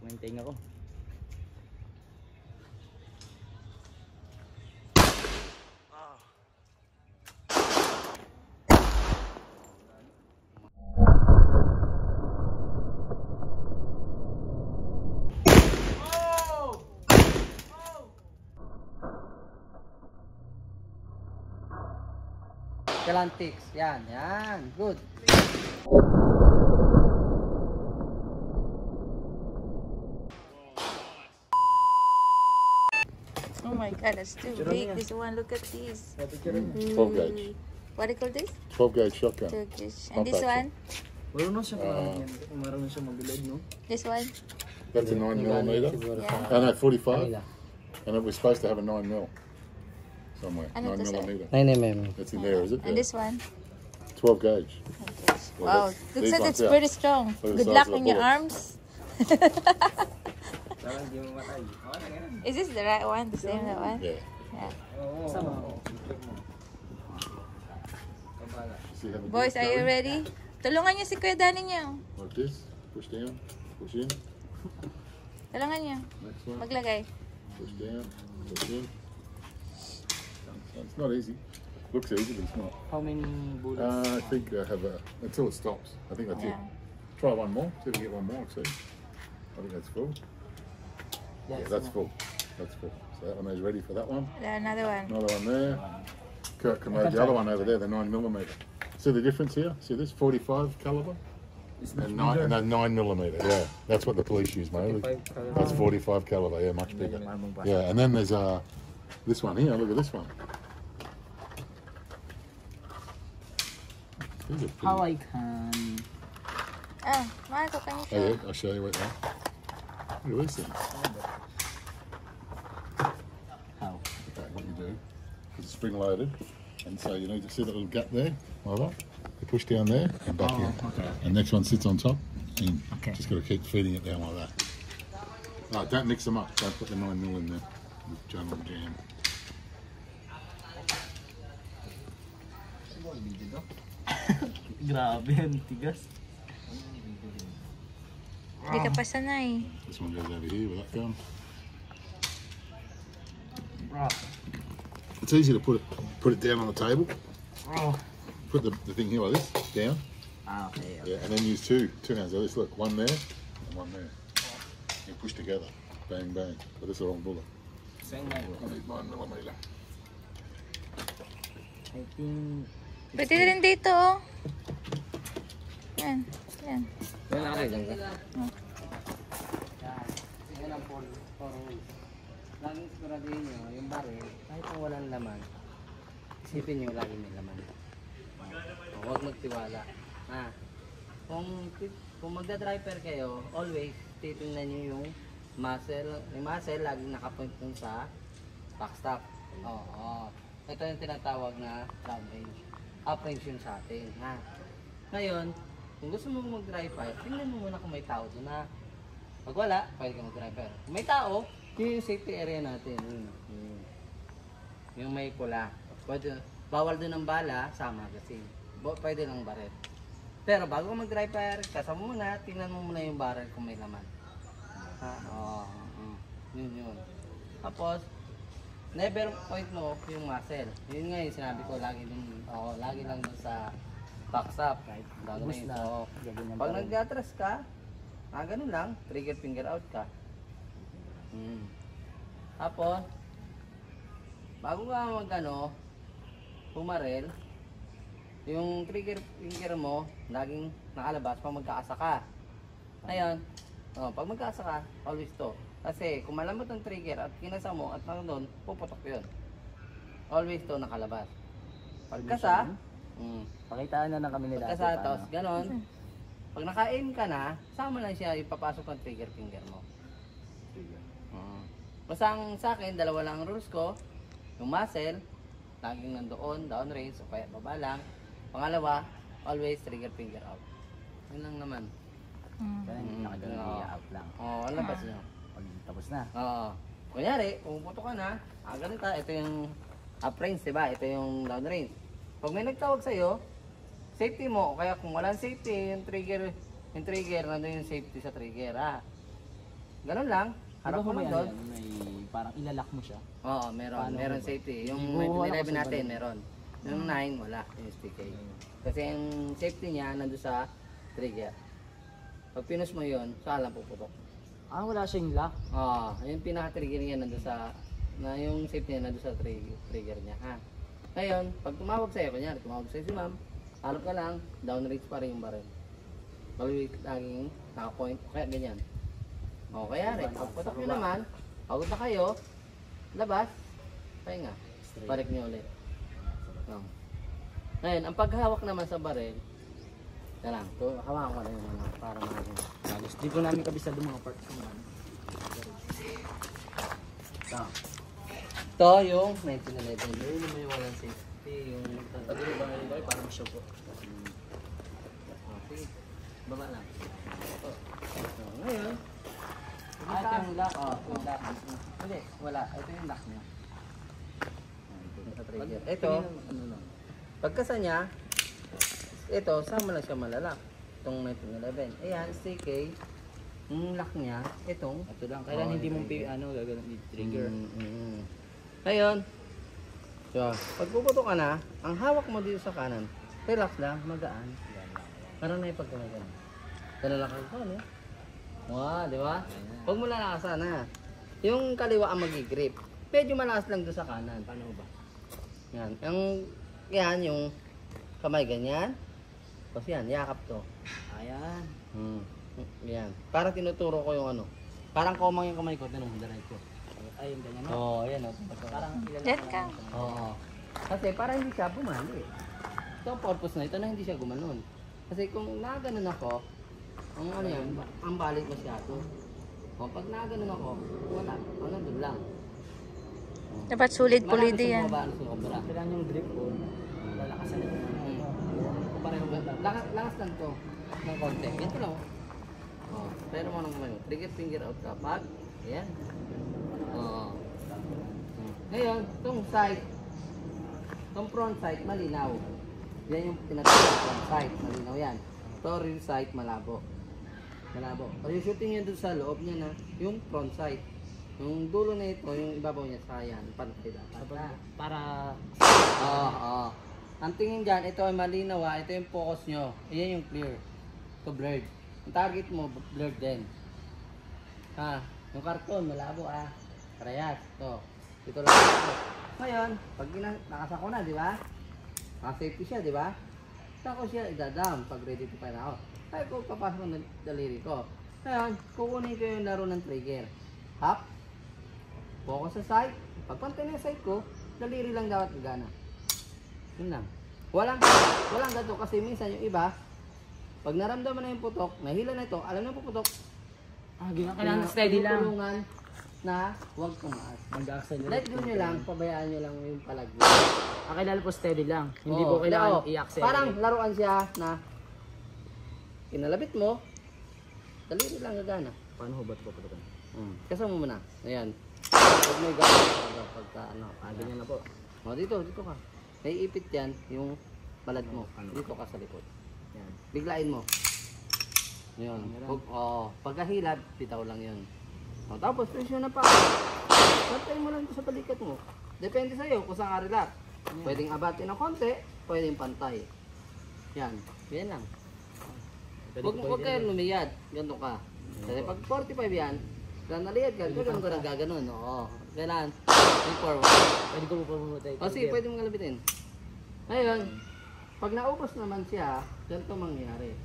May tinga ko. Galantics. Yan, yan. Good. Oh my god, that's too big. This one, look at this. 12 gauge. What do you call this? 12 gauge shotgun. And this one? Marunong siya marunong siya magbilad, no? This one? That's a 9mm. Yeah. Oh no, 45. And it was supposed to have a 9mm somewhere. Ano to, sir? 9mm. 9mm. That's in there, is it? And Yeah. this one? 12 gauge. Okay. Well, Wow, that's- looks these like ones it's out. pretty strong. Look at the Good size luck of the in your bullets. arms. Parang hindi mo matay. Is this the right one? The same that one? Yeah. Yeah. Sama. See how the Boys, bullets are go you in? ready? Tulungan niyo si Kuya Danny niyo. Like this. Push down. Push in. Tulungan niyo. Next one. Maglagay. Push down. Push in. It's not easy. Looks easy, but it's not. How many bullets? I think I have a until it stops. I think that's it. Yeah. Try one more. See if we get one more. See. I think that's full. Yeah, that's full. That's full. So that one is ready for that one. Another one. Another one there. Kurt can load the other one over there, the 9mm. See the difference here? See this 45 caliber and 9mm. Yeah, that's what the police use, mate. 45 caliber. That's 45 caliber. Yeah, much bigger. Yeah, and then there's this one here. Look at this one. These are pretty- How I can... Ah, Marco, can you Oh, show? yeah, I'll show you what now. Look at these things. How? Okay, what you do is it's spring loaded, and so you need to see that little gap there, like that. You push down there and back in. Okay. And next one sits on top. In. Okay. Just got to keep feeding it down like that. No, don't mix them up. Don't put the 9mm in there with jungle jam. Grabe yan, tigas. Hindi ka pa sanay. This one goes over here with that gun. Bro. It's easy to put it down on the table. Bro. Put the thing here like this down. Ah, okay. Yeah, and then use two hands like this. Look, one there and one there. You push together. Bang bang. But this is the wrong bullet. Same na. I need 9mm. I think... Pwede rin dito, oh. Yan. Yan. Yan nakakay lang ka. Yan. Yan ang for rules. Laging siguraduhin nyo, yung baril, kahit kung walang laman, isipin nyo lagi may laman. Huwag magtiwala. Kung magda-driver kayo, always titingnan nyo yung muzzle. Yung muzzle, laging nakapoint dun sa backstop. Oo. Ito yung tinatawag na down range. Up range yun sa atin. Ngayon, kung gusto mo mag-dry fire, tingnan mo muna kung may tao doon na. Pag wala, pwede ka mag-dry fire. Kung may tao, yun yung safety area natin. Yung may pula. Pwede, bawal doon ang bala sa magazine. Pwede lang baril. Pero bago ka mag-dry fire, kasama muna, tingnan mo muna yung barrel kung may laman. Yun. Tapos, never point mo yung muzzle. Yun nga yung sinabi ko lagi lang dun sa backstop. So, pag nag-atras ka, ganun lang, trigger finger out ka. Tapos, bago ka pumarel, yung trigger finger mo, laging nakalabas pag magkaasa ka. Ngayon, pag magkaasa ka, always to. Kasi kung malambot ang trigger at kinasa mo at doon, puputok yun. Always to nakalabas. Pagkasa, Pakitaan na kami nila. pagkasa, tapos ganon. Pag naka-aim ka na, sama lang siya ipapasok ang trigger finger mo. Basta ang sa akin, dalawa lang ang rules ko. Yung muzzle, laging nandoon, down range, o kaya baba lang. Pangalawa, always trigger finger out. Yun lang naman. Nakagano'n out lang. Ang labas nyo. Pag tapos na. Kunyari, pumuputo ka na, ganito, ito yung up range, diba? Ito yung down range. Pag may nagtawag sa'yo, safety mo, o kaya kung walang safety, yung trigger, nandun yung safety sa trigger, Ganun lang. Harap Harap mo may lang ano doon. yan, may parang ilalak mo siya. Oo, meron. Paano Meron ba? safety. Yung Hindi ko wala 11 kasi natin, balik. meron. Yung 9, wala. Yung STK. Kasi yung safety niya, nandun sa trigger. Pag pinus mo yun, saan lang puputok. Ah, wala siyang lock. Oo, yung pinaka-trigger niya nandun sa, yung safety niya nandun sa trigger niya. Ha? Ngayon, pag tumawag sa'yo, kunyari, tumawag sa'yo si ma'am, halop ka lang, down range pa rin yung barrel. Maluwit laging naka-point, kaya ganyan. O, kaya rin, pag putok nyo naman, pagod na kayo, labas, pahinga, balik nyo ulit. O. Ngayon, ang paghawak naman sa barrel, yan lang, hawakan ko na yung ano, para makakita. Halos di po namin kabisado mga parts ng ano. Ito yung 1911, yun yung walang safety, yung Pagod ba ngayon ba? Parang siya po. sige, baba lang. So, ngayon, Ah, ito yung lock. yung lock. Hindi, wala. Ito yung lock niya. Sa trigger. Ito, Ano lang. pagkasa niya, ito, sama lang siya malalak. Itong 1911. Ayan, CK, yung lock niya, itong, Ito lang. Kailan hindi mo gagawin i-trigger. Ngayon, so, pag puputo ka na, ang hawak mo dito sa kanan, relax lang, magaan. Parang naipagkamay ka na. Talalakad ka, no? Wow, di ba? Huwag mo lalakasan, ha? Yung kaliwa ang mag-grip. Medyo malakas lang doon sa kanan. Paano ba? Yan. Yan, yung kamay ganyan. Tapos yan, yakap to. Ayan. Yan. Para tinuturo ko yung ano. Parang komang yung kamay ko, tinong daray ko. Ay, yung ganyan. Oo, yan o. Parang ilalak Yan lang ka. yung kamay. Oo. Kasi para hindi siya bumali. Ito ang purpose na ito na hindi siya gumanon. Kasi kung naganon ako, ang ano yan, ang balik masyado. O pag naganon ako, wala. Ang nandun lang. Dapat sulit Marami pulido sa yan. bumaba, ano sa kabra. Kailangan yung grip ko. Lalakasan ito. Pareho ba? Lakas lang to ng konti. Ganito lang. Oh, pero mo nang ngayon. Trigger finger out ka. Pag, ayan. Oo. Ngayon, itong side, itong front side, malinaw. Yan yung tinatawag front side, malinaw yan. Ito rear side, malabo. Malabo. Pag yung shooting yan doon sa loob niya na, yung front side. Yung dulo na ito, yung ibabaw niya sa yan, pantay dapat. Para Oo. Ang tingin dyan, ito ay malinaw ha. Ito yung focus nyo. Ayan yung clear. Ito blurred. Yung target mo, blurred din. Ha? Yung karton, malabo ah. Parehas. Ito. Ito lang. Ngayon, pag nakasako na, di ba? Naka-safety siya, di ba? Sako siya, idadam pag ready to fire ako. Kaya ko papasok ng daliri ko. Ngayon, kukunin ko yung laro ng trigger. Hop. Focus sa side. Pagpantay na yung side ko, daliri lang dapat gana. Yun lang. Walang gato kasi minsan yung iba, pag naramdaman na yung putok, nahila na ito, alam na puputok. kailangan steady lang. Tinutulungan na huwag tumaas. Mag-accelerate. Let go nyo lang, pabayaan nyo lang yung palagyo. Kailangan po steady lang. Hindi Oo, po kailangan oo. i-accelerate. Parang laruan siya na kinalabit mo, daliri lang gagana. Paano ho ba ito papalukan? Kasama mo na. Ayan. Huwag mo gagana pagka ano. Ganyan na po. O, dito ka. Naiipit yan yung balad mo. Dito ka sa likod. Yan. Biglain mo. Yun. Pagkahilad, bitaw lang yun. O, tapos, presyo na pa. Pantay mo lang ito sa balikat mo. Depende sa'yo kung saan ka relax. Pwedeng abatin ng konti, pwedeng pantay. Yan. Yan lang. Huwag kayong lumiyad. Ganito ka. Kasi pag 45 yan, naliyad ka, gano'n ka na gaganon. Oo. Kailangan. Yung forward. Pwede ko po pamutay. O sige, pwede mong galabitin. Ngayon, pag naubos naman siya, ganito mangyayari.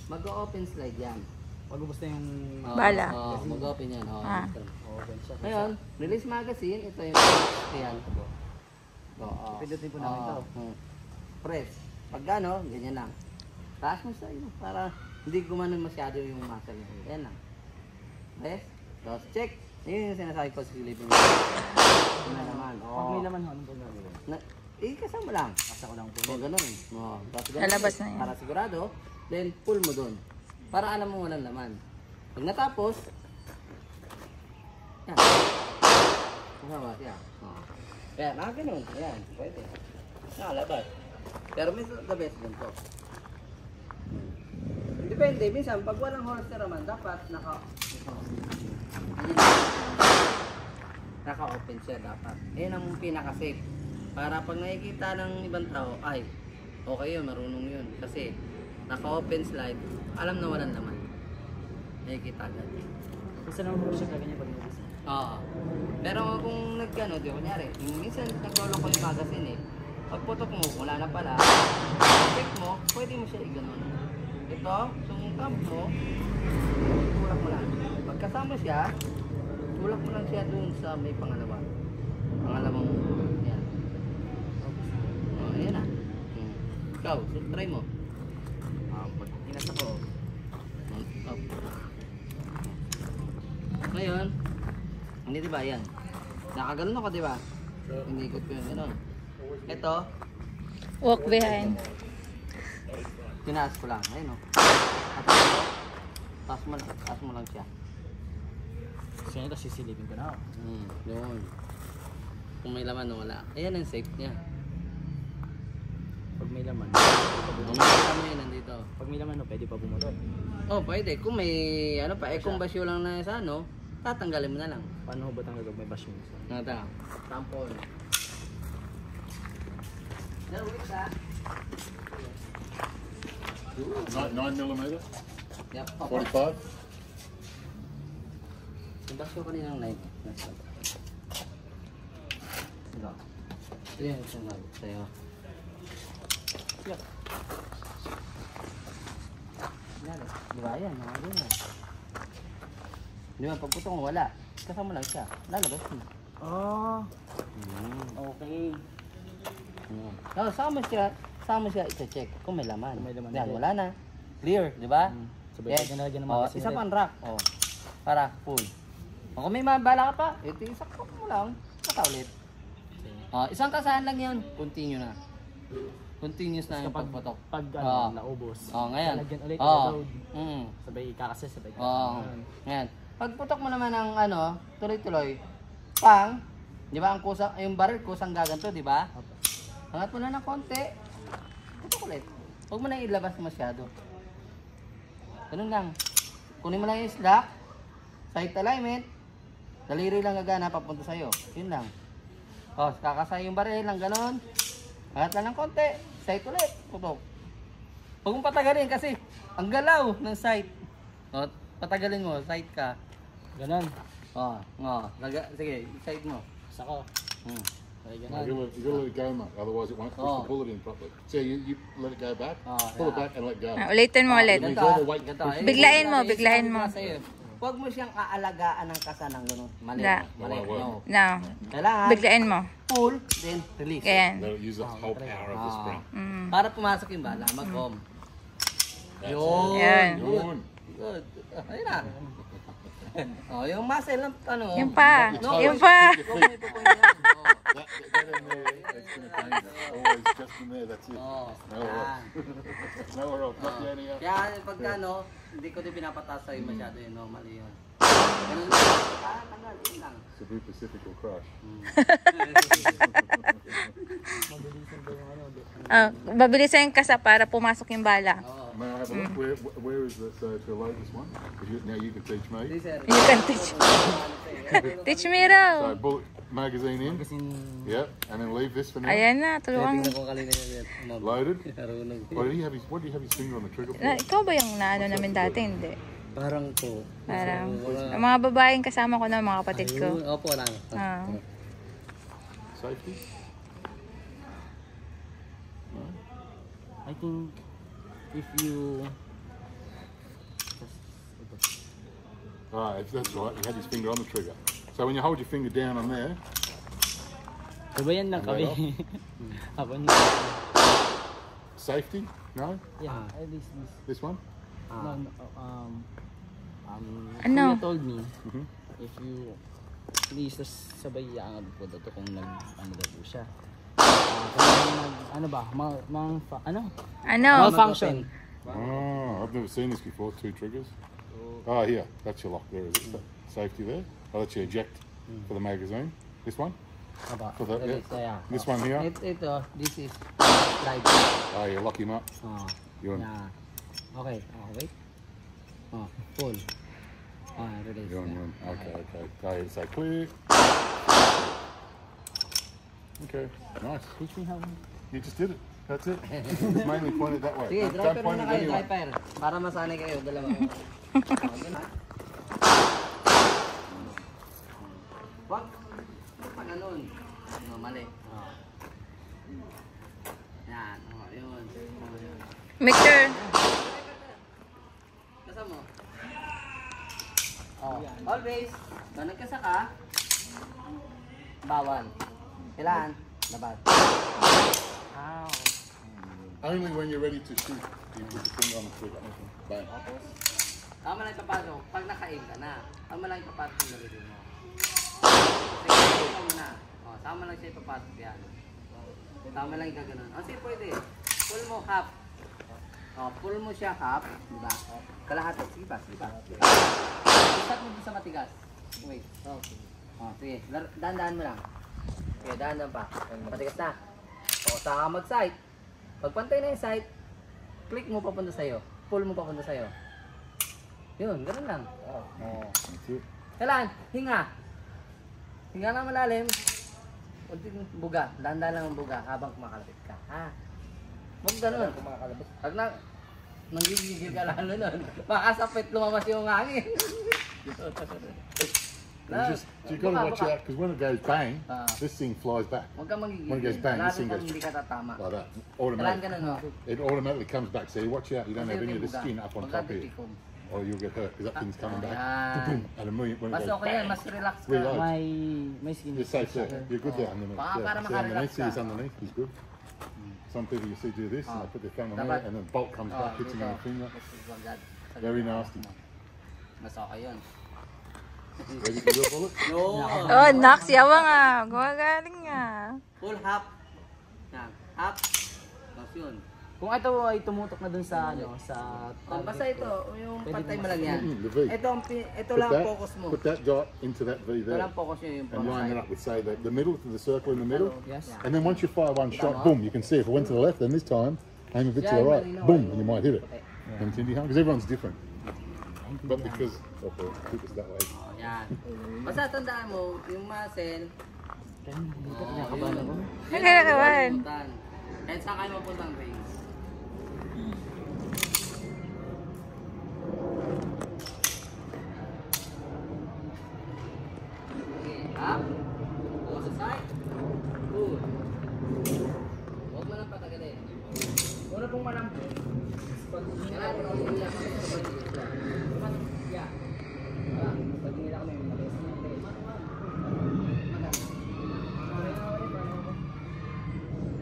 Mag-open slide yan. Pag ubos na yung Bala. Mag-open yan. Ah. open siya. Ngayon, release magazine, ito yung yan. Pindutin po namin ito. Press. Pag gano, ganyan lang. Taas mo sa iyo para hindi gumanon masyado yung muscle niya. Yan lang. Press. Tapos check. Yun yung sinasabi ko sa silipin. Yun na naman. Pag may laman ho, anong gagawin? Kasama lang. Kasa ko lang po. O, ganun. Tapos ganun. Lalabas na yan. Para sigurado, then pull mo dun. Para alam mo walang laman. Pag natapos, yan. Kasama siya. Kaya, ganun. Yan, pwede. Nakalabas. Pero may the best ganito. Hindi Depende, minsan pag walang holster naman, dapat naka-open siya dapat. Yan ang pinaka-safe. Para pag nakikita ng ibang tao, ay, okay yun, marunong yun. Kasi naka-open slide, alam na walang laman. Nakikita agad. Kasi naman po siya kanya pag nabisa. Oo. Pero kung nagkano, di kunyari, minsan naglolo ko yung magazine eh. Pagputok mo, wala na pala. Check mo, pwede mo siya i-ganon. Ito, yung tab mo, tulak mo lang. Pagkasama siya, tulak mo lang siya dun sa may pangalawa. Pangalawang, yan. O, ayan na. Ikaw, so try mo. Pag inasa ko, Up. Ngayon, hindi diba yan? Nakaganon ako diba? Hindi ikot ko yun, gano'n. Ito, Walk behind. tinaas ko lang, ayun o. At ito, taas mo lang siya. kasi ito sisilipin ko na ako. Yun. Kung may laman o wala. Ayan ang safe niya. Pag may laman, Kung may laman yun, nandito. pag may laman, no, pwede pa bumulot. Oh, pwede. Kung may, ano pa, kung basyo lang na sa ano, tatanggalin mo na lang. Paano ho ba tanggal pag may bash yung isa? Nata, tampon. Nawit ha? 9mm? Yep. 45? Yung basyo kaninang 9. Ito. Ito yung sunod sa'yo. Yeah. Di ba yan? Mga ganyan. Di ba? Pagputong mo, wala. Kasama lang siya. Lalabas mo. Oh, okay. No, sama siya i-check kung may laman. Kung may laman Yan, ulit. wala na. Clear, di ba? Sabay Yes. ka nalagyan ng Oh, magazine isa ulit. pang rack. Oh. Para full. O, kung may mabala ka pa, ito isakot mo lang. Saka ulit. Oh, isang kasahan lang yan. Continue na. Continuous na yung Kapag pagputok. pag Oh. naubos, Oh, ngayon. lalagyan ulit, Oh. load. Sabay kakasya, sabay Oo. kakasya. Ngayon, pagputok mo naman ng ano, tuloy-tuloy, pang, di ba, ang kusang, yung baril kusang gaganto, di ba? Angat mo na ng konti, putok ulit. Huwag mo na ilabas masyado. Ganun lang. Kunin mo lang yung slack, side alignment, daliri lang gagana papunta sa'yo. Yun lang. O, kakasay yung baril lang, ganun. Angat lang ng konti, side ulit, putok. Huwag mong patagalin kasi ang galaw ng sight. O, patagalin mo, sight ka. Ganon. Sige, sight mo. Isa ko. Ay, No, ganon. you gotta let it go, mate. Otherwise, it won't push Oh. the bullet in properly. So you let it go back, Oh, pull it yeah. back, and let go. Ulitin mo ulit. Use all the weight to push it. Biglain mo, biglain mo. Huwag mo siyang aalagaan ng kasa ng gano'n. Mali. Na. Mali. No. No. Kailangan Biglain mo. pull, then release. Ganyan. Let it use the whole power of the spring. Para pumasok yung bala, mag-home. Yun. Yan. Yun. Good. Ayun na. Oh, yung muscle ng ano. Yung pa. No, Yung pa. Huwag mo ipupunin yan. Oh. That in there, it's gonna change it. Always just in there. That's it. Oh. Nowhere Yan. else. Nowhere else. Not down here. Kaya pagka ano, hindi ko din pinapataas sa'yo masyado yun, normal yun. Ganun lang. Tanggal, yun lang. Cebu Pacific will crush. Babilisan yung kasa para pumasok yung bala. Oo. May I have a look? Where is the so to load this one? 'Cause now you can teach me. Hindi, sir. You can teach. Teach me raw. So bullet magazine in. Kasi Yeah, and then leave this for now. Ayan na, tulungan. Tingnan ko kanina yun. Loaded. Marunong. What do you have his finger on the trigger for? Ikaw ba yung naano namin dati? Hindi. Parang po. Parang, ang mga babaeng kasama ko na, mga kapatid ko. Ayun, opo lang. Ah. Safety. I think if you Right, that's right. He had his finger on the trigger. So when you hold your finger down on there, diba yan lang kami? Habang safety? No? yeah, at least this. This one? No, Ano? Kuya told me, Mhm. if you please, tas sabay iangat po daw to kung ano daw po siya. Kung ano ba, Ano? malfunction. Oh, I've never seen this before. Two triggers. Oh, here. That's your lock there, is it? Safety there. Oh, that's your eject for the magazine. This one? Aba, For the, yeah. yeah. This one here? Ito, this is slide. Oh, you lock him up. Oh, Yun. yeah. Okay, wait. Oh, full. Release. Yun. Okay. So clear. Okay, nice. Teach me how. You just did it. That's it. It's mainly pointed that way. Sige, Don't driver point muna it kayo, anyway. driver. Para masanay kayo, dalawa. Wag. Pag ganun. No, mali. Yan. Yun. Mixture. Nasa mo? Always. Pag nagkasaka, bawal. Kailangan, labas. Only when you're ready to shoot, you put the finger on the trigger. Bang. Tama lang ipapasok. Pag naka-aim ka na, tama lang ipapasok yung daliri mo. Sige, tama na. Tama lang siya ipapasok yan. Tama lang yung gaganon. Sige, pwede. Pull mo half. Pull mo siya half. Diba? Kalahati. Sige pa. Start mo dun sa matigas. Wait. Sige. Dahan-dahan mo lang. Sige, dahan-dahan pa. Matigas na. Saka mag-sight. Pag pantay na yung sight, click mo papunta sa'yo. Pull mo papunta sa'yo. Yun, ganun lang. That's it. Kailangan, hinga. Hinga na malalim. Unting buga. Dahan-dahan lang ang buga habang kumakalapit ka. Huwag ganun. Pag nanggigigil ka lalo nun, makasapit lumabas yung hangin. You gotta watch out because when it goes bang, this thing flies back Huwag kang magigigil. When it goes bang, this Lalo thing pag goes hindi ka tatama. like that. Kailangan Automatic. ganun, no? It automatically comes back. So you watch out. You don't have any of the Buga. skin up on Huwag top ka here, titikog. or you'll get hurt because that thing's coming back. Yan. And when it Mas goes okay yan, bang, mas relax ka. Reload. My skin. you're safe there. You're good there underneath. Baka para See makarelax underneath. See ka. this underneath is good. Some people you see do this and they put their thumb on Dapat- there and then the bolt comes back, hits them on the finger. Very nasty. Mas okay yun. Ready for your bullet? No. Oh, Nox, yawa nga. Gumagaling nga. Full half. Yan. Half. Tapos yun. Kung ito ay tumutok na dun sa sa Basta ito, yung pantay mo lang yan. The V. Ito Put lang ang focus mo. Put that dot into that V Ito there. lang focus nyo yung And line it side. up with, say, the middle, to the circle in the middle. Yes. And then once you fire one shot, boom, you can see if it went to the left, then this time, aim a bit to the right, boom, and you might hit it. Because everyone's different. But because of the keep us that way. Yan. Basta tandaan mo, yung muscle. Kinakabahan ako. Kinakabahan. Kahit saan kayo mapuntang range. Okay, up. Go sa side. Good. Huwag mo lang patagalin. Una pong malampon. Kailangan mo yung ilang sa pagkakita. Yeah. Pag nila kami yung malinis niya.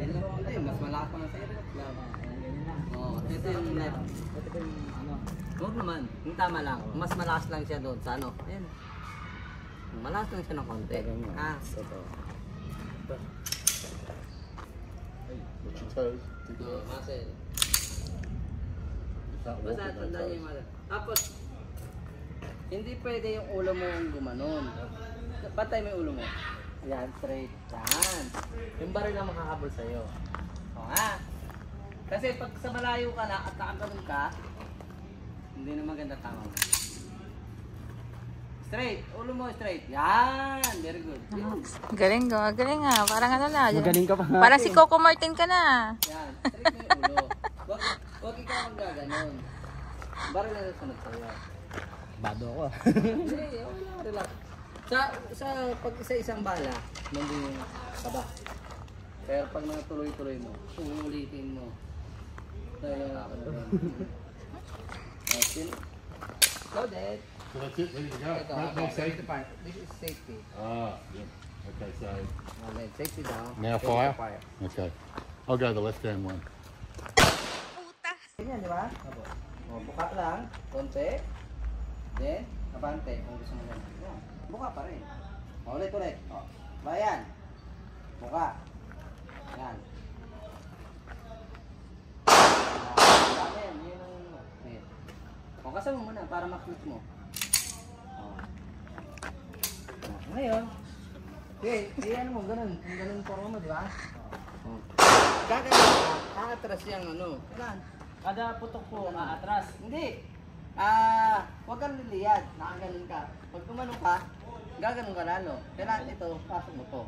Ito yung mas malakas pa nga sa'yo. Oo, ito yung left. Ito po yung ano. Huwag naman, yung tama lang. Mas malakas lang siya doon sa ano. Ayan. Malakas lang siya ng konti. Ito. Watch your toes. Muscle. Basta tandaan niyo yung muscle. Tapos, hindi pwede yung ulo mo yung gumanon. Patay mo yung ulo mo. Yan, straight. Yan. Yung baril na makakabol sa'yo. O nga. Kasi pag sa malayo ka na at nakaganon ka, hindi na maganda tama mo. Straight. Ulo mo straight. Yan. Very good. Galing, gumagaling nga. Parang ano na. Magaling ka pa nga. Parang si Coco Martin ka na. Yan. Straight mo yung ulo. Huwag ikaw ang gaganon. Baril na nasunod sa'yo. Bado ako. Hindi, okay lang, relax. Pag sa isang bala, nandun yung kaba. Pero pag natuloy-tuloy mo, uulitin mo. Dahil ako na rin. Okay. Loaded. So that's it, ready to go. Ito, No safety. part. This is safety. Yeah. Okay, so Okay, safety down. now Safety fire. Okay. I'll go the left hand one. Ganyan, di ba? O, buka lang. Konti. Then, abante. Kung gusto mo ganyan. Yan. Buka pa rin. O, ulit. O, bayan. Buka. Yan. Yan. Yan ang... Ayan. O, kasama mo muna para maklik mo. O. Ngayon. Okay, ano mo, ganun. Ganun forma mo, di ba? O. Gagawin ka. Kakatras yung ano. Kailan? Kada putok po, atras. Hindi. walang liliyad. Nakaganon ka. Pag gumanon ka, gaganon ka lalo. Kailangan ito, pasok mo to.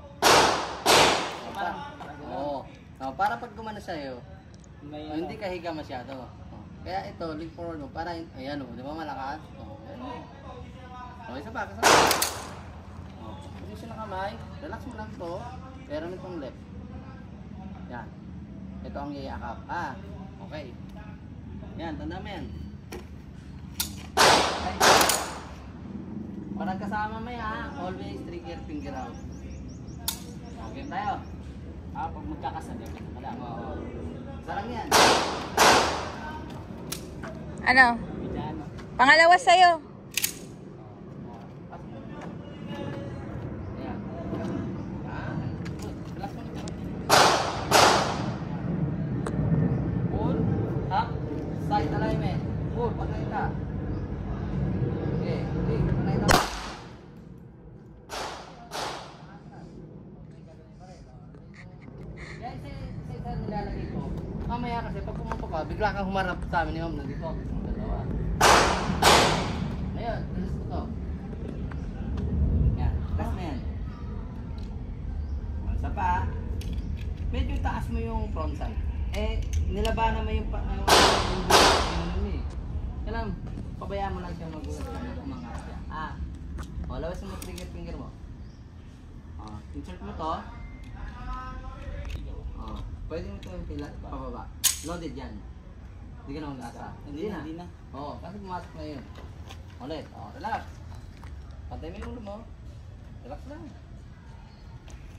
Oo. Para pag gumano sa'yo, hindi ka higa masyado. Kaya ito, lean forward mo. Para, ayan o, di ba malakas? Isa pa, kasama. Position ng kamay. Relax mo lang to. Pero nitong left. Yan. Ito ang iakap. Okay. Yan, tanda mo yan. Parang kasama mo yan, always trigger finger out. Okay tayo. Pag magkakasabay, wala. Isa lang yan. Ano? Piano. Pangalawa sa'yo. Ayan. Relax mo nito. Pull, up, side alignment. Pull, pagkain ka. Okay, pagkain ka. Kaya isa nilalagay ko. Mamaya kasi pag pumunta ka, bigla kang humarap sa amin ni Ma'am nandito. Dalawa. Ayun, tulis ko to. Yan, last na yan. Isa pa. Medyo taas mo yung front side. Nilabanan mo yung kailangan, pabayaan mo lang siya magulat na umangat siya. Lawas mo trigger finger mo. Insert mo to. Pwede mo ito yung pababa. Loaded yan. Hindi ka na mag-asa. Hindi na. Kasi pumasok na yun. Ulit. Relax. Pantay mo yung ulo mo. Relax lang.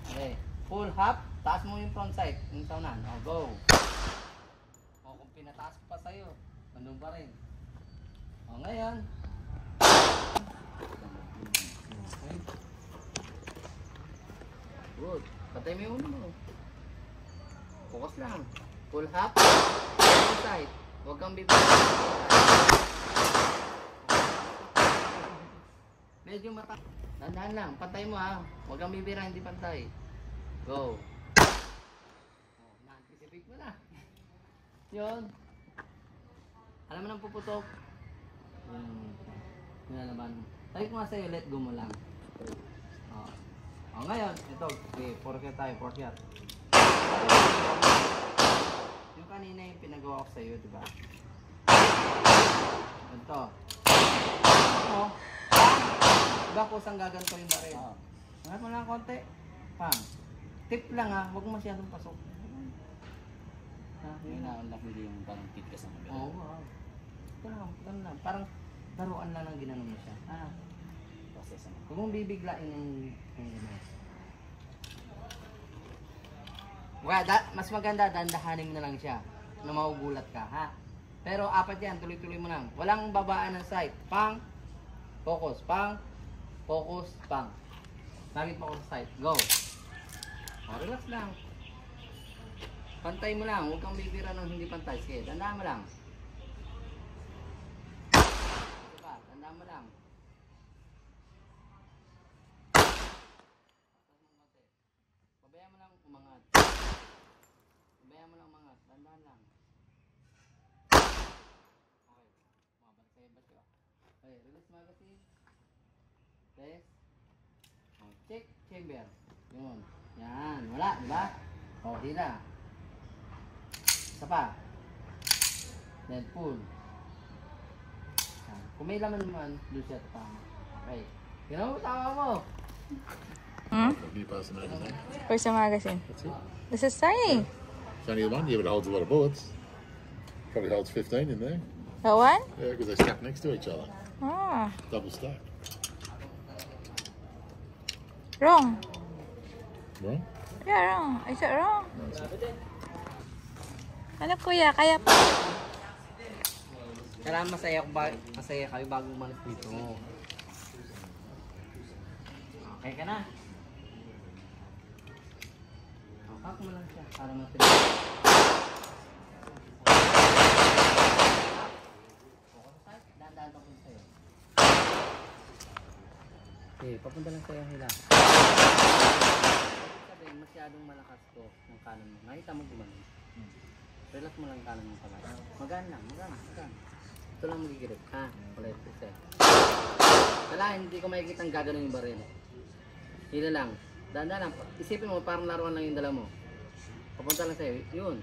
Okay. Full hop. Taas mo yung front side. Yung saunan. Go. Kung pinataas ko pa sa'yo, nandun pa rin. Ngayon. Okay. Good. Pantay mo yung ulo mo. Focus lang. Full hop. Front side. Huwag kang bibigyan. Medyo mata. Dandahan lang. Pantay mo Huwag kang bibira. Hindi pantay. Go. Na-anticipate mo na. Yun. Alam mo nang puputok. Yun na naman. Tayo ko nga sa'yo. Let go mo lang. Ngayon. Ito. Okay. Forget tayo. Forget. Yung kanina yung pinagawa ko sa'yo, diba? Ito. Diba kusang gaganto yung baril? Hangat mo lang konti. Pang. Tip lang huwag mo masyadong pasok. Yung naunlak hindi yung parang tip ka sa mga. Ito lang. Parang laruan lang ang ginano mo siya. Process ano. Huwag mong bibiglain yung gano'n. Mas maganda, dandahanin mo na lang siya na maugulat ka, Pero 4 yan, tuloy-tuloy mo lang. Walang babaan ng sight. Pang, focus, pang, focus, pang. Lagi focus sa sight. Go. Relax lang. Pantay mo lang, huwag kang bibira ng hindi pantay. Sige, dandahan mo lang. Dandahan mo lang. Pabayaan mo lang umangat. Dandahan lang. Okay. Mabalik sa'yo ba siya? Okay, release magazine. Rest. Check chamber. Yun. Yan. Wala, diba? Hila. Isa pa. Then pull. Yan. Kung may laman naman, doon siya tapang. Okay. Ginawa mo, tawa mo. New person magazine. Where's the magazine? That's it. This is tiny. It's only the one, but it holds a lot of bullets. Probably holds 15 in there. That one? Yeah, because they stack next to each other. Double stack. Wrong. Right? Yeah, wrong. Is it wrong? Ano kuya? Kaya pa. Kailangan masaya kayo bago umalis dito. Okay ka na? Hak mo lang siya para matinig. Dahan-dahan ako sa'yo. Okay, papunta lang sa'yo hila. Sabi, masyadong malakas ko ng kanan mo. Nakita mo gumanon. Relax mo lang kanan mo kamay. Magaan lang, magaan. Ito lang magigirip. Ulit, isa. Wala, hindi ko makikita ang gagano yung baril. Hila lang. Dahan-dahan lang. Isipin mo, parang laruan lang yung dala mo. Papunta lang sa'yo. Yun.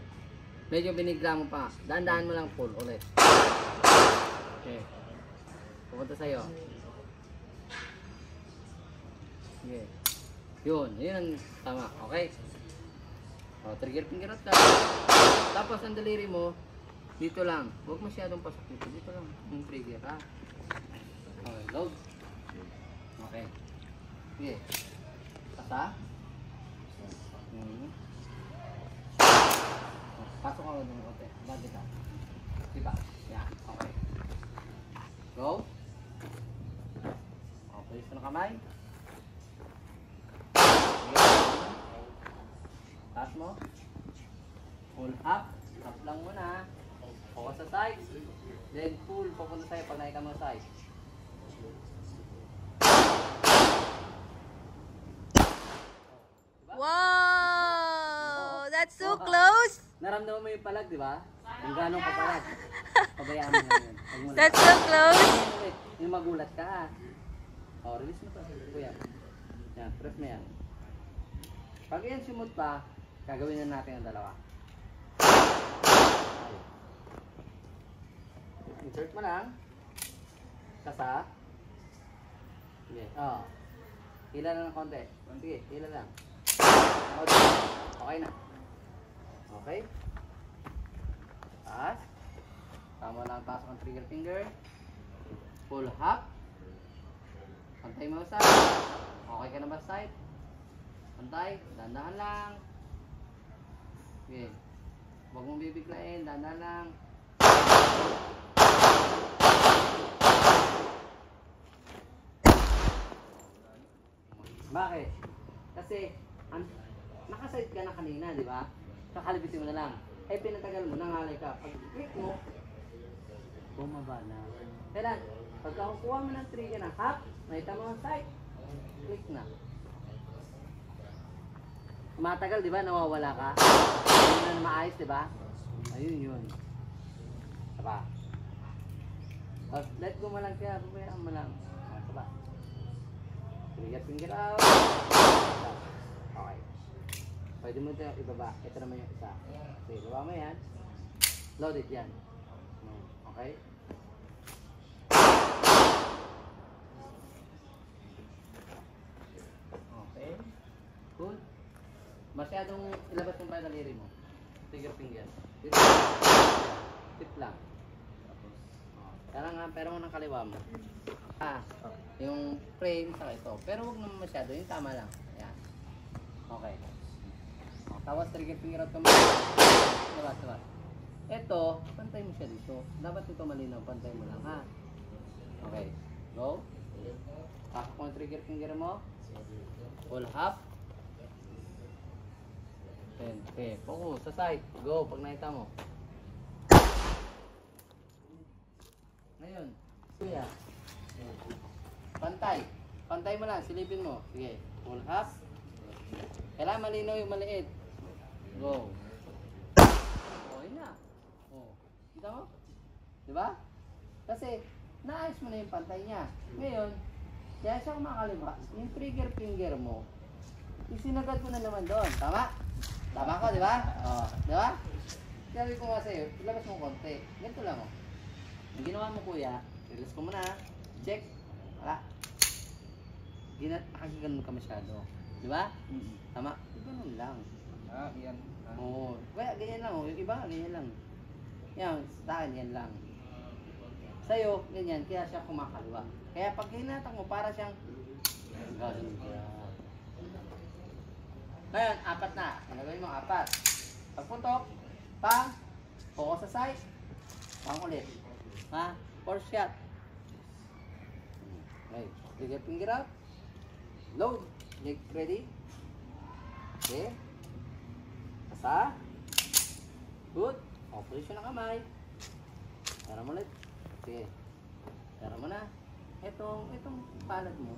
Medyo binigla mo pa. Dahan-dahan mo lang pull ulit. Okay. Papunta sa'yo. Okay. Yun. Yun ang tama. Okay. O, trigger finger out ka. Tapos ang daliri mo, dito lang. Huwag masyadong pasok dito. Dito lang. Yung trigger, ha? Okay. Load. Okay. Sige. Tata. Pasok ako ng konti. Bagi ka. Diba? Yan. Okay. Go. Okay. Gusto na kamay. Taas mo. Pull up. Up lang muna. Focus sa side. Then pull. Papunta sa'yo pag nakita mo side. Wow! That's so close! Naramdaman mo yung palag, di ba? Yung ganong kapalag. Pabayaan mo ngayon. That's so close! Yung magulat ka. O, release mo pa. Kuya. Yan, press mo yan. Pag yan sumot pa, gagawin na natin ang dalawa. Insert mo lang. Sasa. Sige. O. Hila lang ng konti. Sige, hila lang. Okay na. Okay. Taas. Tama lang pasok ang trigger finger. Pull up. Pantay mo sa side. Okay ka na ba side? Pantay. Dandahan lang. Okay. Huwag mong bibiglain. Dandahan lang. Bakit? Kasi nakaside ka na kanina, di ba? Kakalibitin mo na lang. Eh, pinatagal mo, nangalay ka. Pag click mo, bumaba na. Kailan? Pagka kukuha mo ng trigger na half, nakita mo ang side, click na. Matagal, di ba? Nawawala ka. Hindi na maayos, di ba? Ayun yun. Diba? Tapos, let go mo lang kaya, bumayaan mo lang. Diba? Trigger finger out. Okay. Pwede mo ito ibaba. Ito naman yung isa. Okay, ibaba mo yan. Load it yan. Okay? Okay. Good. Masyadong ilabas mo pa yung daliri mo. Trigger finger. Dito. Tip lang. Kaya nga, pero mo ng kaliwa mo. Yung frame sa ito. Pero huwag naman masyado. Yung tama lang. Ayan. Okay. Tapos trigger finger out ka mo. Diba. Ito, pantay mo siya dito. Dapat ito malinaw. Pantay mo lang, ha? Okay. Go. Pasok mo yung trigger finger mo. Pull up. Okay. Focus sa side. Go. Pag nakita mo. Ngayon. Kuya. Pantay. Pantay mo lang. Silipin mo. Sige. Pull up. Kailangan malinaw yung maliit. Go. Okay na. Oh. Kita mo? Diba? Kasi, naayos mo na yung pantay niya. Ngayon, kaya siya kumakaliwa, yung trigger finger mo, isinagad mo na naman doon. Tama? Tama ko, diba? Oh. Diba? Sabi ko nga sa'yo, ilabas mo konti. Ganito lang, oh. Ang ginawa mo, kuya, release ko muna. Check. Wala. Nakaganon ka masyado. Diba? Tama? Ganun lang. Yan. Oo. Kaya ganyan lang. Yung iba, ganyan lang. Yan, sa akin, yan lang. Sa'yo, ganyan. Kaya siya kumakaliwa. Kaya pag hinatak mo, para siyang ganun siya. Ngayon, apat na. Gagawin mo, apat. Pagputok, pang, focus sa side, pang ulit. Ha? 4 shot. Okay. Trigger finger out. Load. Leg ready. Okay. Asa. Good. Operation ng kamay. Tara mo ulit. Okay. Tara mo na. Itong palad mo.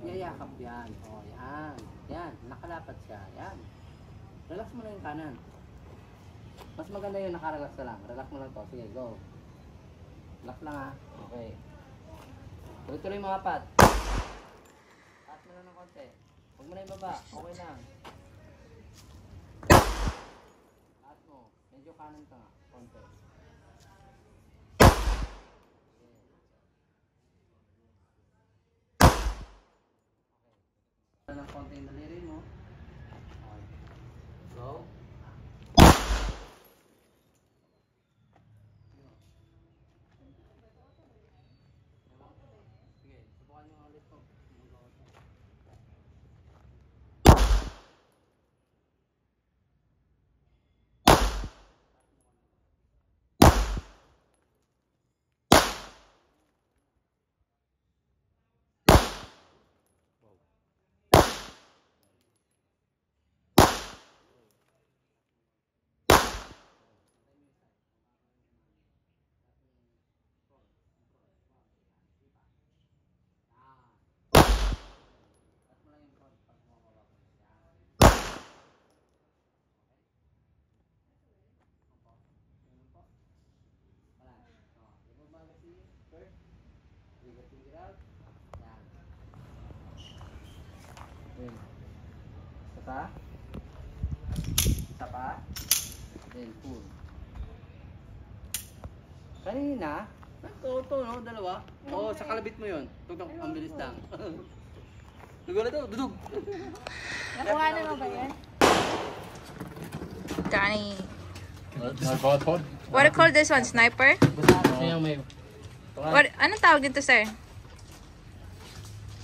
Yayakap yan. O, yan. Yan. Nakalapat siya. Yan. Relax mo na yung kanan. Mas maganda yun, nakarelax na lang. Relax mo lang to. Sige, go. Relax lang, ha. Okay. Tuloy-tuloy mga pat. Taas mo lang ng konti. Huwag mo na ibaba. Okay lang. Taas mo. Medyo kanan ka nga. Konti. Okay. Ng konti yung daliri mo. Okay. Go. Sige, subukan nyo ulit po. Isa pa. Then pull. Kanina, ito, no? Dalawa. Oo, sa kalabit mo yun. Tugtog, ang bilis lang. Dugol na to, dudug. Nakuha na mo ba yan? Danny. No bipod? What do you call this one? Sniper? Basta kasi yung may... What? Anong tawag dito, sir?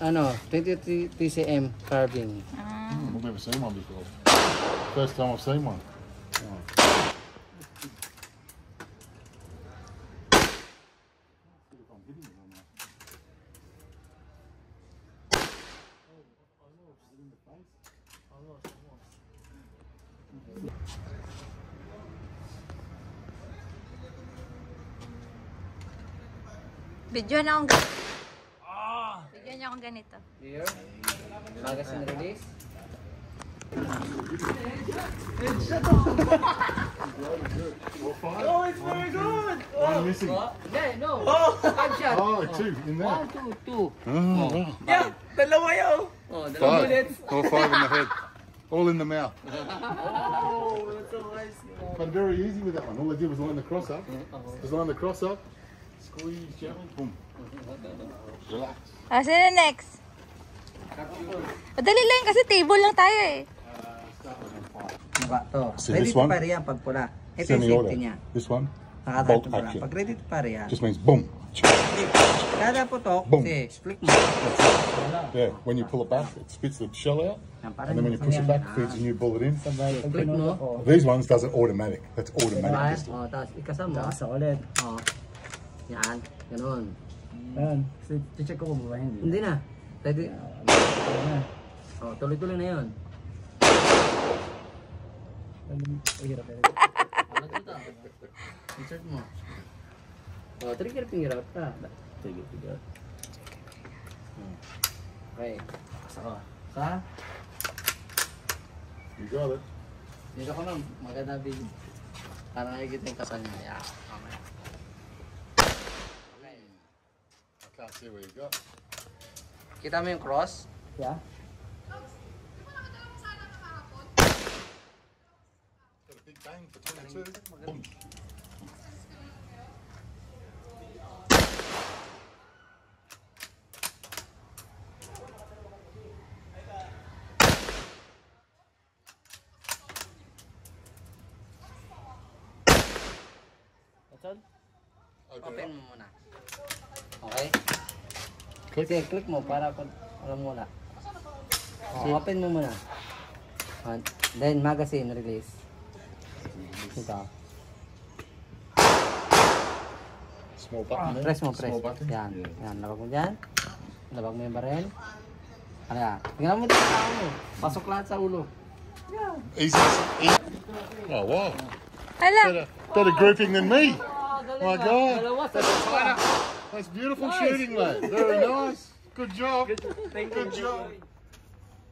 Ano, 23 TCM carving. I've never seen one before. First time I've seen one. Video na akong ganito. Video niya akong ganito. Here, magazine release. Oh, it's very good! One missing. Yeah, no. Five shot. Oh, two in there. 1, 2, 2. Oh, wow. Yeah, dalawa yun. Oh, dalawang Five. bullets. All five in the head. All in the mouth. Oh, that's so nice. But very easy with that one. All I did was line the cross up. Just line the cross up, squeeze gently, boom. Relax. Sino na next? Madali lang kasi table lang tayo eh. Diba, to. See Ready this to one? fire yan pag pula. Ito yung Semi-auto. safety niya. This one, Nakatayo bolt pula. action. Pag ready to fire yan. Just means boom. Kada putok, Boom. kasi split mo. Yeah, when you pull it back, it spits the shell out. Yan, And then when you push it back, feeds a new bullet in. Split mo. These ones does it automatic. That's automatic Diba? pistol. O, tapos ikasama mo. Sa ulit. O. Yan. Ganun. Ayan, check ko kung ba hindi. Hindi na. Ready. Ayan na. O, tuloy-tuloy na yun. Ay, hirap yan. Ano ito? Insert mo. O, trigger finger out ka. Sige, sige. Okay. Asa ka. Sa? You got it. Dito ko lang. Maganda video. Para nakikita yung kasal niya. Yeah. Okay. Okay. I can't see where you got. Kita mo yung cross? Yeah? Got a big bang for 22. Boom. That's all? Open mo muna. Okay? Click. Sige, click mo para alam mo na. Open mo muna. And then magazine release. Ito. Small button there. Press mo, press. Small button. Yan. Yan. Labag mo dyan. Labag mo yung baril. Ano yan? Tingnan mo dito sa ulo. Pasok lahat sa ulo. Easy. Oh, wow. Hala! Better grouping than me. My God. Dalawa sa That's beautiful shooting, mate. Very nice. Good job. Good job.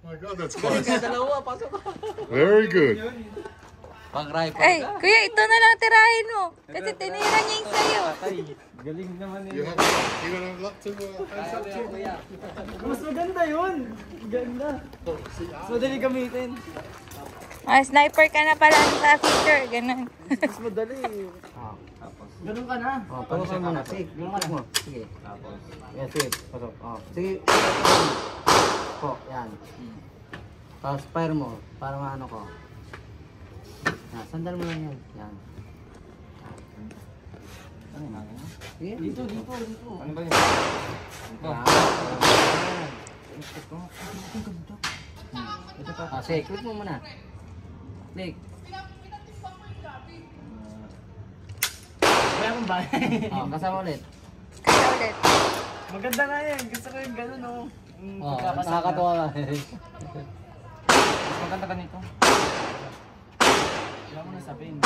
My God, that's close. Dalawa, pasok. Very good. Pang rifle Ay, ka? kuya, ito na lang tirahin mo. Kasi tinira niya yung sa'yo. Galing naman You don't have a lot to face up to. Mas maganda yun. Ganda. Mas madali gamitin. Sniper ka na pala sa future. Ganun. Mas madali. Ganun ka na. Oh, pasok ka muna. Sige, pasok mo. Sige. Yan, sige. Pasok. Oh, sige. Po, yan. Tapos fire mo. Para maano ko. Yan, sandal mo lang yan. Yan. Ano yung mga? Sige. Dito. Ano ba yun? Yan. Ito pa. Ah, sige, click mo muna. Click. Meron ba? Oh, kasama ulit. Kaya ulit. Maganda nga yan. Gusto ko yung gano'n, no? Oh, nakakatuwa ka. Mas maganda ka nito. Kaya mo na sabihin.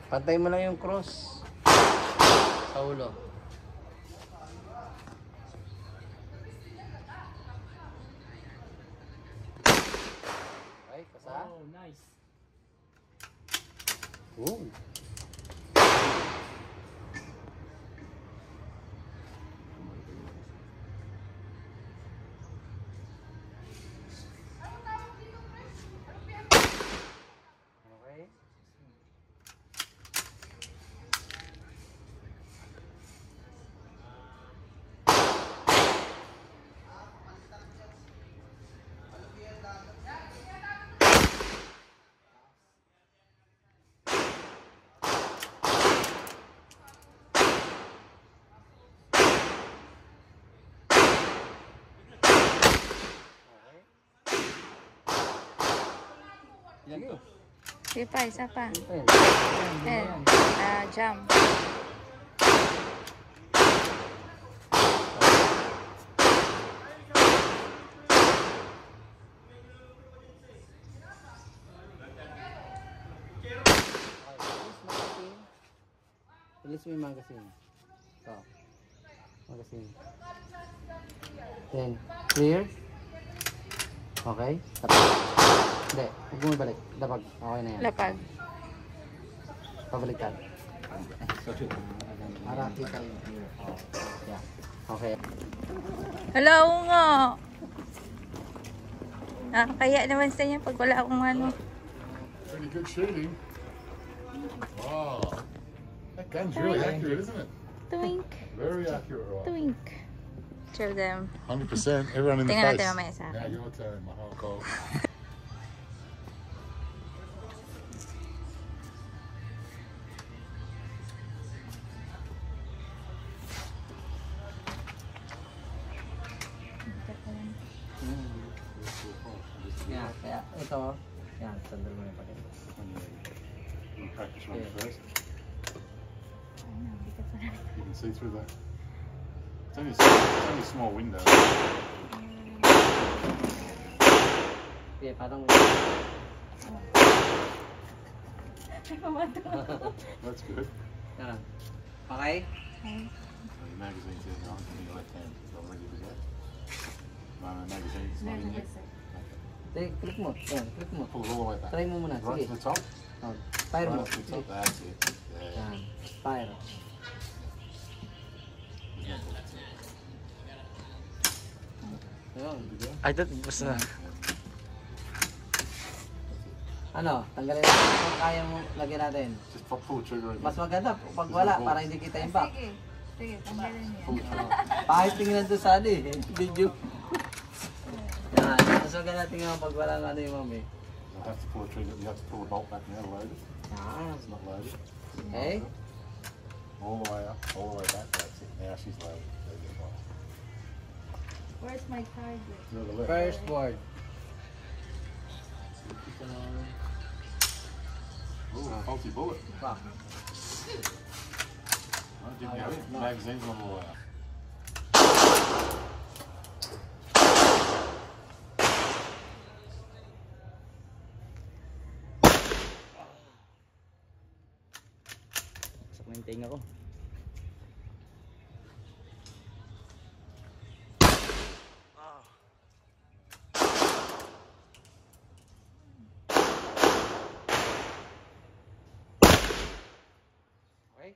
Pantay mo lang yung cross. Sa ulo. Okay, pasa. Oh, nice. Oh. Okay. Yan to. Sige pa, isa pa. Ayun. Ayan. Jump. Release mo yung magazine. Ito. Magazine. Then, clear. Okay. Tapos. Hindi. Huwag mo ibalik. Dabag. Okay na yan. Lapag. Pabaliktad. Para kita yung yeah. Okay. Hala, oo nga. Nakakaya naman sa inyo pag wala akong ano. Pretty good shooting. Wow. That gun's really accurate, isn't it? Twink. Very accurate, right? Twink. Show them. 100%. Everyone in the Tingnan face. natin mamaya sa akin. Now your turn, my whole call. Yeah, kaya ito. Yan, sandal mo yung pakin. You practice one first. You can see through that. It's only a small window. Okay, parang That's good. yan. Okay? The magazine's in your left hand. It's not ready to go. No, magazine's not in yet. Sige, click mo. Yan, click mo. Pull it all the way back. Try mo muna. Right Sige. to the top. Oh, fire mo. Right to the top. That's it. Yeah. Yan. Fire. Ayun. Ay, basta. Ano, tanggalin natin kung kaya mo lagyan natin. Just pull the trigger. Mas maganda pag wala para hindi kita impact. Sige, tanggalin niya. Kahit tingnan doon sa ano eh, video. Yan, mas maganda tingnan pag wala nga ano yung mami. You have to pull the trigger. You have to pull the bolt back now to load it. Yan. It's not loaded. Okay? All the way up, all the way back. That's it. Now she's loaded. There you go. Where's my target? To the left. First board. Ooh, faulty bullet. Fuck. I didn't have it. Magazine's on the way up. Pasok na yung tenga ko. Okay?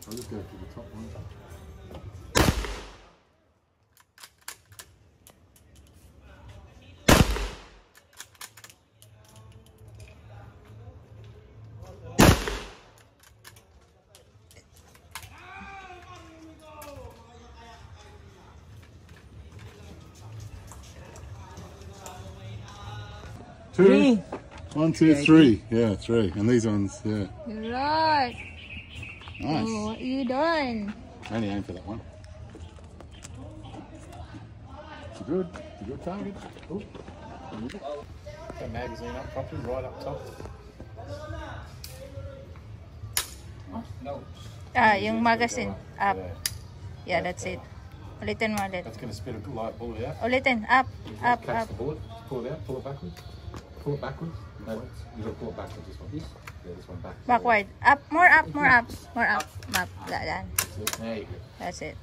I'll just go for the top one. Two. Three. 1, 2, 3. Yeah, 3. And these ones, yeah. Right. Nice. Oh, what you done? Only aim for that one. It's a good target. Ooh. The magazine up properly, right up top. Yung magazine. Up. Yeah. Yeah, that's it. Ulitin mo ulit. That's going to spit a light bullet out. Ulitin. Up. Up. Catch Up. the bullet, pull it out, pull it backwards. Pull it backwards. No, you got to pull it backwards, this one. This? Yeah, this one back. Backward. Up. More up. More up. More up. Up. Yan. There you go. That's it.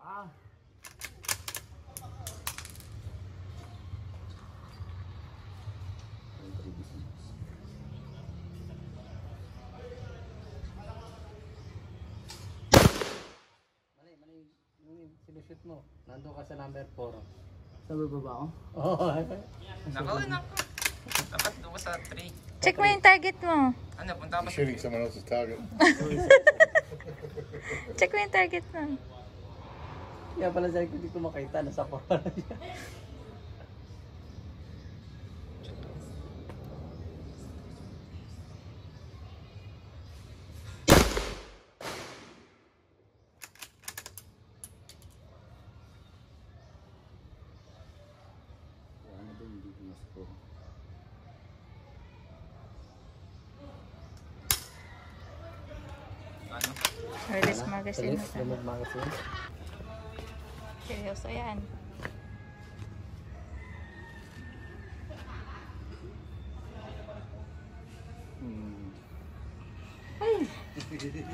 Ah. Mali. Yung sinushoot mo. Nandun ka sa number 4. Sa baba ako? Oo. Nako. Dapat doon ka sa 3. Check mo yung target mo. Ano, punta ka You're sa shooting someone else's target. Check mo yung target mo. Kaya pala sa ko hindi ko makita. Nasa 4 na siya. Ano ba hindi ko mas-score? ano? Release magazine na tayo. Remote magazine. Seryoso yan.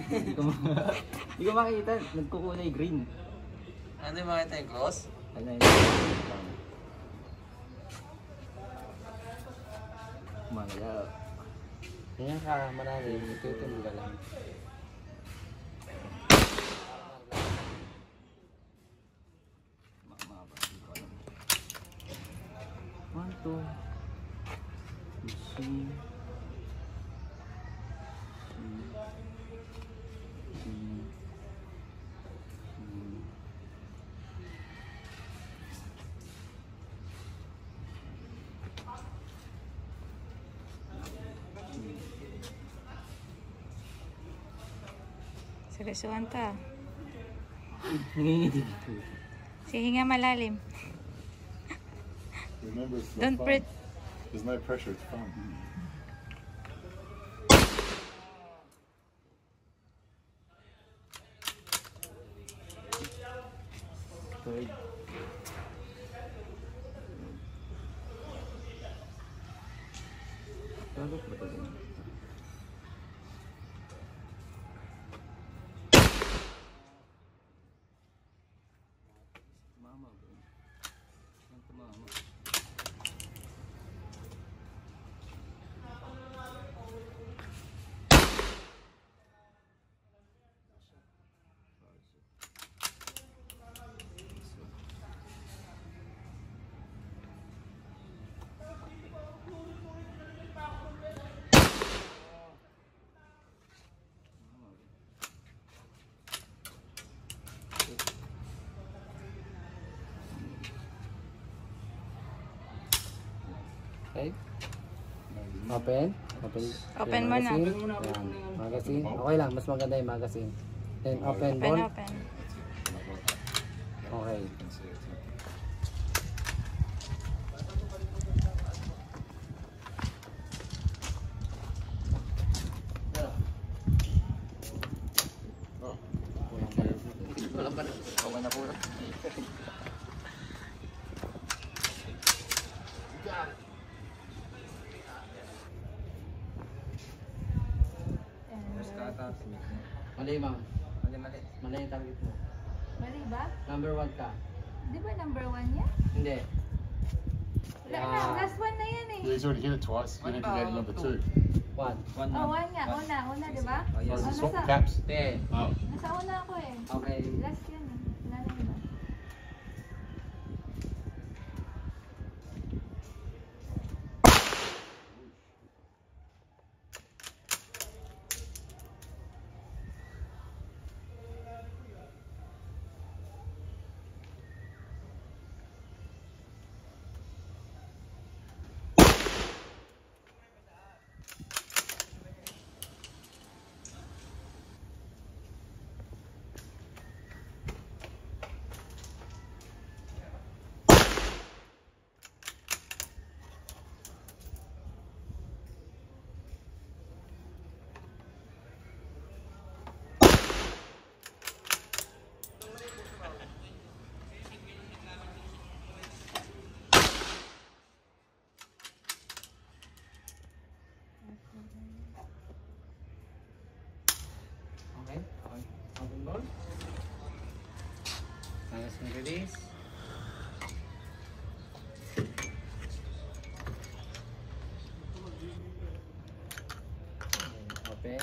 Hindi ko makita. Nagkukulay green. Ano yung makita yung cross? Ano yun? Malayo. Ganyan ka malalim. Tutuloy ka lang. Mama, hindi ko alam. 1, 2. Machine. Seryosohan ta. Nanginginig. Sige nga malalim. Remember, it's Don't not breathe. fun. There's no pressure, it's fun. Third. Target ba ito? Mama bro. Yan tumama. Open. Open. Open mo na. Magazine. Ayan. Magazine. Okay lang. Mas maganda yung magazine. Then open ball. Open. Okay. Wala pa rin. Kawan na po. Mali, ma'am. Mali. Mali yung target mo. Mali ba? Number 1 ka. Di ba number 1 yan? Hindi. Wala na. Last one na yan eh. Yeah, he's already hit it twice. You need to go to number 2. 1. Oh, 1 nga. Una, di ba? Oh, yes. Oh, Swap nasa, caps. Hindi. Oh. nasa una ako eh. Okay. Last yan eh. Wala na iba. Okay. Open ball. Magazine release. Open.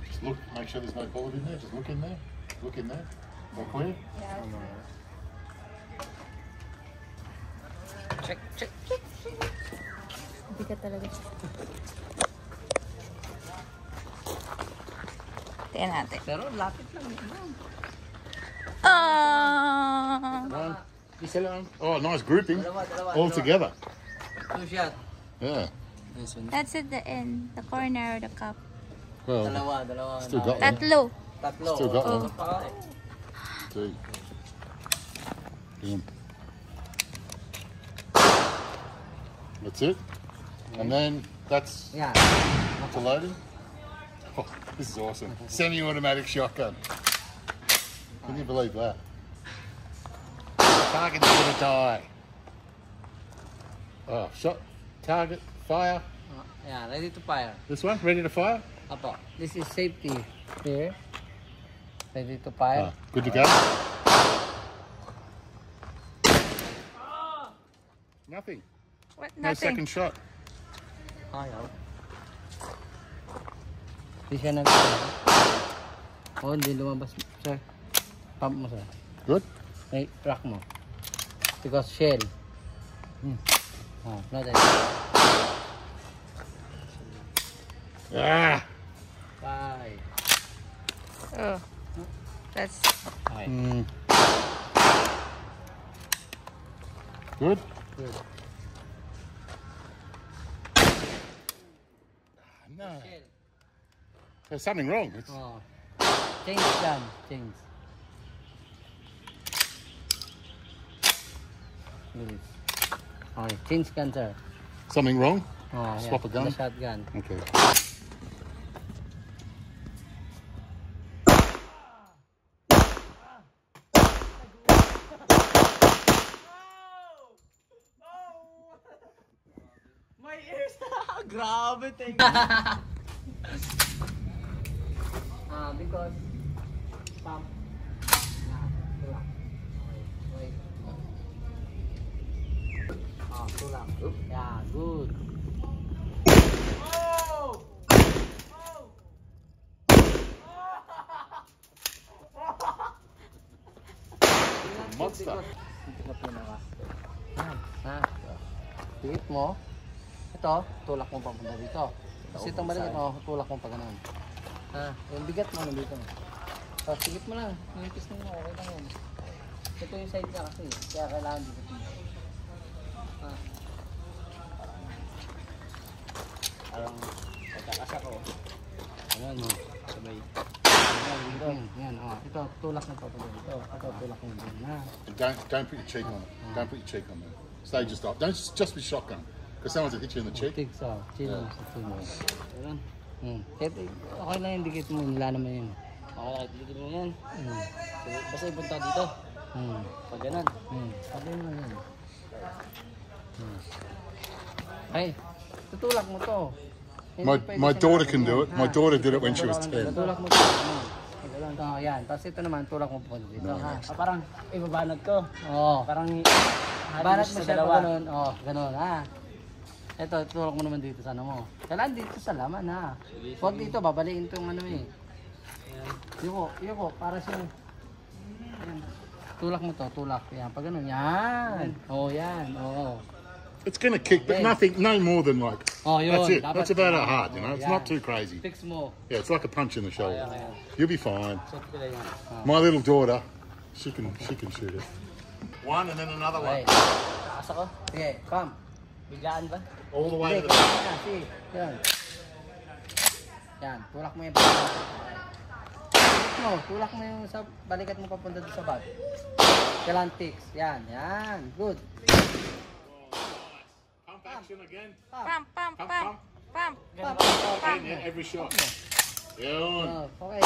Just look, make sure there's no bullet in there. Just look in there. Look in there. All clear? Check. Hindi ka talaga. Tingnan natin. Pero lapit lang. Ah! Isa lang. Oh, nice grouping. Dalawa. All together. 2 shot. Yeah. Nice one. That's at the end. The corner of the cup. Well, Dalawa. still got one. Tatlo. Tatlo. Still got Oh. one. Two. Boom. That's it. And then that's Yeah. to loading. Oh, this is awesome. Semi-automatic shotgun. Can you believe that? Target's gonna die. Oh, shot, target, fire. Yeah, ready to fire. This one, ready to fire? Apo. This is safety. Here. Ready to fire. Ah, good to go. Nothing. What? No Nothing. second shot. Ayaw. Hindi siya nag... Oh, hindi lumabas. Sir, pump mo, sir. Good. Ay, track mo. Because shell. Oh, no, that. Ah. 5. Oh. That's... Mm. Good. Good. No. Shell. There's something wrong. It's, Oh. Change gun. Change. Release. Okay, change gun, sir. something wrong? Oh, Swap a gun? The shotgun. Okay. My ears! Grabe, thank Because pump. Tulak. Okay, wait. Tulak. Yeah, good. Monster. Tingit mo. Ito, tulak mo papunta dito. Kasi itong balik ito, tulak mo pa ganun. Yung bigat mo nandito. So, tingit mo lang. Nipis mo, okay lang yun. Ito yung side niya kasi. Kaya kailangan dito. Parang pagkakasa ko. Ayan, sabay. Ayan, dito. Yan, ito, tulak na to. Ito, tulak mo din na. Don't put your cheek on it. Don't put your cheek on it. Stay just up. Don't just be shotgun. Because someone's will hit you in the cheek. Tig sa chino, sa chino. Ayan. Kahit okay lang yung dikit mo, nila naman yun. Okay, kahit dikit mo yan. Basta ipunta dito. Pag ganun. Pag ganun yan. Ay, tutulak mo to. My daughter can do it. My daughter did it when she was 10. Tutulak mo to. Yan. Tapos ito naman, tulak mo po dito. Parang ibabanat ko. Oo. Parang banat mo siya pa ganun. Oo, ganun ha. Ito, tulak mo naman dito sa ano mo. Kailangan dito sa laman ha. Huwag dito, babaliin itong ano eh. Yuko, para siya. Yan. Tulak mo to, tulak. Yan, pag ganun. Yan. Oo, yan. Oo. It's gonna kick, but nothing, no more than like. Oh, yun. That's it. Dapat That's about hard, you know. It's yan. not too crazy. Fix mo. Yeah, it's like a punch in the shoulder. Ayan. You'll be fine. Check ko lang yan. My little daughter, she can shoot it. One and then another Okay. one. Asa ko? Sige, come. Biglaan ba? All the way Hindi, to the kailangan na. Sige, yan. Yan, tulak mo yung balikat. Tulak mo yung sa balikat mo papunta doon sa bag. Kailangan fix. Yan. Good. Pump action again. Pump, pump, Pump, pump. pump. Pump. And yeah, every shot. Yeah. Okay.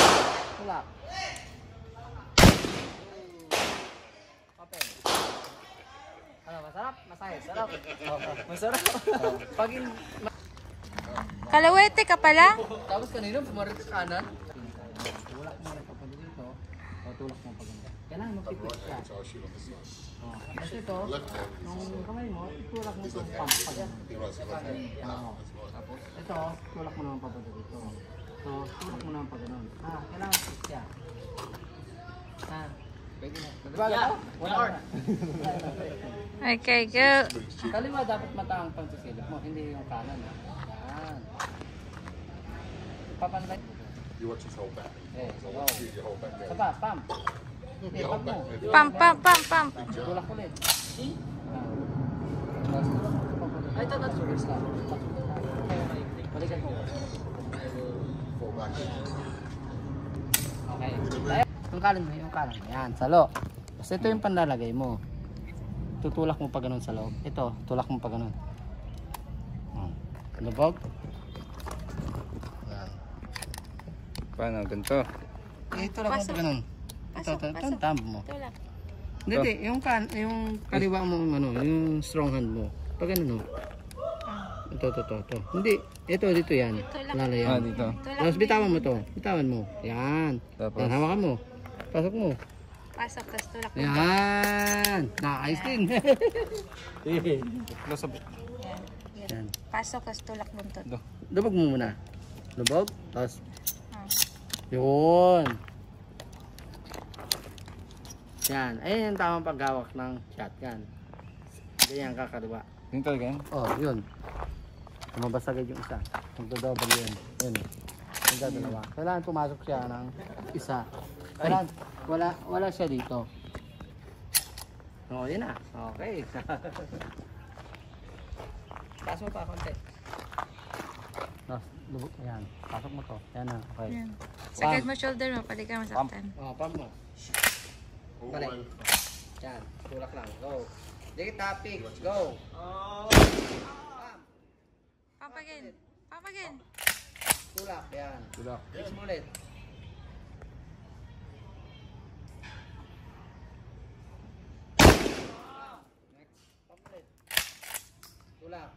Tulak. Open. Ano, masarap? Masaya? Sarap? Masarap? Pag Kalawete ka pala? tapos kanina, pumarit sa kanan. Tulak mo na papunta dito. O, tulak mo paganda. Kailangan magpipit ka. So I'll shoot on this side. Kasi ito, nung kamay mo, tulak mo itong pump. Pagyan. Tapos, ito, tulak mo naman papunta dito. So, tulak mo naman pag ganun. Kailangan fix siya. Pwede na. Diba ito? Wala na. Okay, go. Kaliwa dapat mata ang pagsisilip mo, hindi yung kanan. Yan. Papanday. You watch his whole back. Go. You hold back there. Saba, pump. Pump mo. Pump, pump, pump, pump. Tulak ulit. Ay, ito, sulis lang. Balikan mo. Fall back. Okay. Yung kanan mo, yung kanan. Yan, salo. Kasi ito yung panlalagay mo. Tutulak mo pa ganun sa loob. Ito, tulak mo pa ganun. Lubog. Paano? Ganito? Tulak mo pa ganun. Ito, yung thumb mo. Tulak. Hindi, yung kaliwa mo, yung strong hand mo. Pag ganun, no? Ito. Hindi, ito, dito yan. Lalayan. Dito. Tapos bitawan mo to. Bitawan mo. Yan. Tapos? Yan, hawakan mo. Pasok mo. Pasok, tas tulak mo. Yan. Nakakais din. Close up. Yan. Pasok, tas tulak buntot. Lubog mo muna. Lubog. Tapos, Ah. yun. Yan. Ayun yung tamang paghawak ng shotgun. Ganyan ka kaliwa. Yun talaga yan? Oh, yun. Lumabas agad yung isa. Magdodouble yun. Yun. Magdadalawa. Kailangan pumasok siya ng isa. Kailangan, wala siya dito. Oh, yun na. Okay. Taas mo pa konti. Lubog. Yan. Pasok mo to. Yan na. Okay. Yan. Sagad mo shoulder mo, pali ka masaktan. Oh, pump mo. Balik. Yan. Tulak lang. Go. Dikit topic. Go. Pump again. Pump again. Tulak. Yan. Tulak. Fix mo ulit. Next. Pump ulit. Tulak.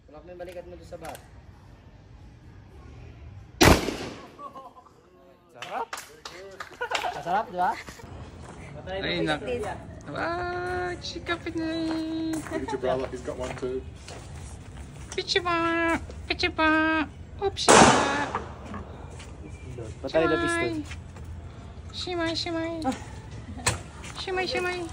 Tulak mo yung balikat mo doon sa bat. Sarap? Masarap, di ba? Ay, nak. Ah, chikapit na rin. Look at your brother, he's got one too. Pichipa! Pichipa! Oops! Patay na pistol. Shimay, shimay. Shimay, shimay.